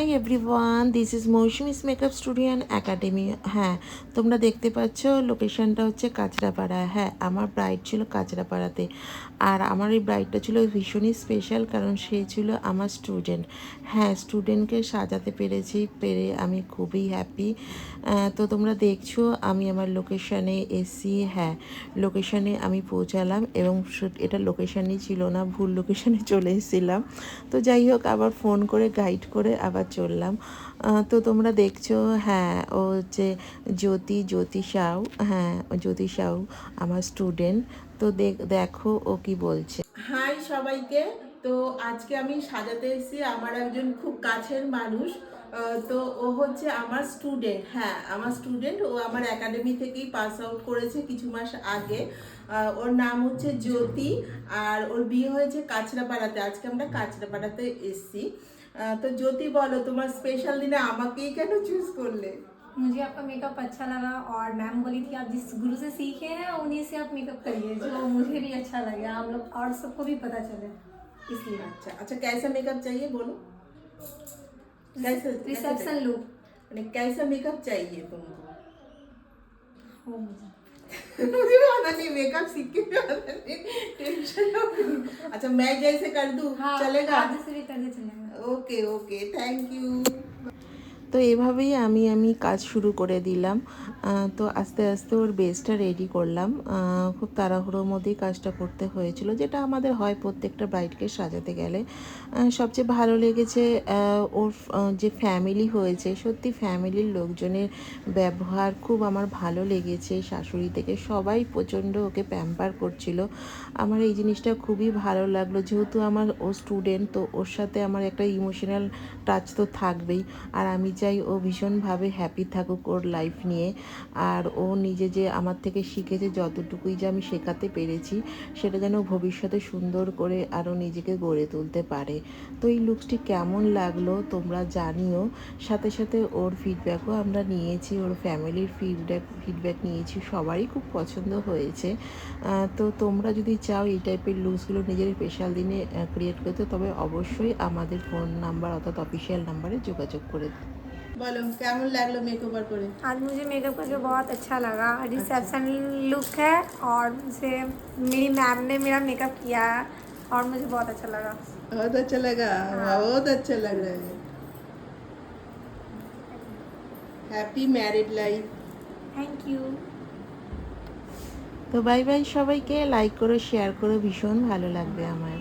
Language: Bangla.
Hi everyone, this is Mousumi's makeup studio and academy. হ্যাঁ, তোমরা দেখতে পাচ্ছ লোকেশনটা হচ্ছে কাঁচরাপাড়া। হ্যাঁ, আমার ব্রাইড ছিল কাঁচরাপাড়াতে। আর আমার এই ব্রাইডটা ছিল ভীষণই স্পেশাল, কারণ সে ছিল আমার স্টুডেন্ট। হ্যাঁ, স্টুডেন্টকে সাজাতে পেরে আমি খুবই হ্যাপি। তো তোমরা দেখছো আমি আমার লোকেশানে এসি। হ্যাঁ, লোকেশানে আমি পৌঁছালাম এবং এটা লোকেশানই ছিল না, ভুল লোকেশানে চলে এসেছিলাম। তো যাই হোক, আবার ফোন করে গাইড করে আবার চললাম। তো তোমরা দেখছো, হ্যাঁ, ও হচ্ছে জ্যোতি সাউ। হ্যাঁ, জ্যোতি সাউ আমার স্টুডেন্ট। তো দেখো ও কি বলছে। হাই সবাইকে। তো আজকে আমি সাজাতে এসেছি আমার একজন খুব কাছের মানুষ। তো ও হচ্ছে আমার স্টুডেন্ট। হ্যাঁ, আমার স্টুডেন্ট। ও আমার একাডেমি থেকেই পাস আউট করেছে কিছু মাস আগে। ওর নাম হচ্ছে জ্যোতি। আর ওর বিয়ে হয়েছে কাঁচরাপাড়াতে। আজকে আমরা কাঁচরাপাড়াতে এসেছি। তো জ্যোতি, বলো তোমার স্পেশাল দিনে আমাকেই কেন চুজ করলে? मुझे आपका मेकअप अच्छा लगा और मैम बोली थी आप जिस गुरु से सीखे हैं उन्हीं से आप मेकअप करिए, जो मुझे भी अच्छा लगा, आप लोग और सबको भी पता चले इसलिए। अच्छा अच्छा, कैसा मेकअप चाहिए बोलो? कैसा रिसेप्शन लुक कैसा मेकअप चाहिए तुमको? हो मुझे। मुझे भी आना नहीं, मेकअप सीख के भी आना नहीं, टेंशन हो गई। अच्छा, मैं जैसे कर दूं हाँ, चलेगा? आप जैसे भी कर दे चलेगा। Okay okay, thank you. তো এভাবেই আমি কাজ শুরু করে দিলাম। তো আস্তে আস্তে ওর বেসটা রেডি করলাম। খুব তাড়াহুড়োর মধ্যেই কাজটা করতে হয়েছিল, যেটা আমাদের হয় প্রত্যেকটা ব্রাইডকে সাজাতে গেলে। সবচেয়ে ভালো লেগেছে ওর যে ফ্যামিলি হয়েছে, সত্যি ফ্যামিলির লোকজনের ব্যবহার খুব আমার ভালো লেগেছে। শাশুড়ি থেকে সবাই প্রচণ্ড ওকে প্যাম্পার করছিল। আমার এই জিনিসটা খুবই ভালো লাগলো, যেহেতু আমার ও স্টুডেন্ট, তো ওর সাথে আমার একটা ইমোশনাল টাচ তো থাকবেই। আর আমি চাই ও ভীষণভাবে হ্যাপি থাকুক ওর লাইফ নিয়ে। আর ও নিজে যে আমার থেকে শিখেছে, যতটুকুই যে আমি শেখাতে পেরেছি, সেটা যেন ভবিষ্যতে সুন্দর করে আরও নিজেকে গড়ে তুলতে পারে। তো এই লুকসটি কেমন লাগলো তোমরা জানিও। সাথে সাথে ওর ফিডব্যাকও আমরা নিয়েছি, ওর ফ্যামিলির ফিডব্যাক নিয়েছি, সবারই খুব পছন্দ হয়েছে। তো তোমরা যদি চাও এই টাইপের লুকসগুলো নিজের স্পেশাল দিনে ক্রিয়েট করতে, তবে অবশ্যই আমাদের ফোন নাম্বার অর্থাৎ অফিসিয়াল নাম্বারে যোগাযোগ করে। बोलो কেমন লাগলো মেকওভার করে? आज मुझे मेकअप करके बहुत अच्छा लगा। रिसेप्शन लुक है और मुझे मेरी मैम ने मेरा मेकअप किया है और मुझे बहुत अच्छा लगा। बहुत अच्छा लगा। बहुत अच्छा लग रहा है। Happy married life. Thank you. তো বাই বাই সবাইকে, লাইক করো, শেয়ার করো, ভীষণ ভালো লাগবে আমার।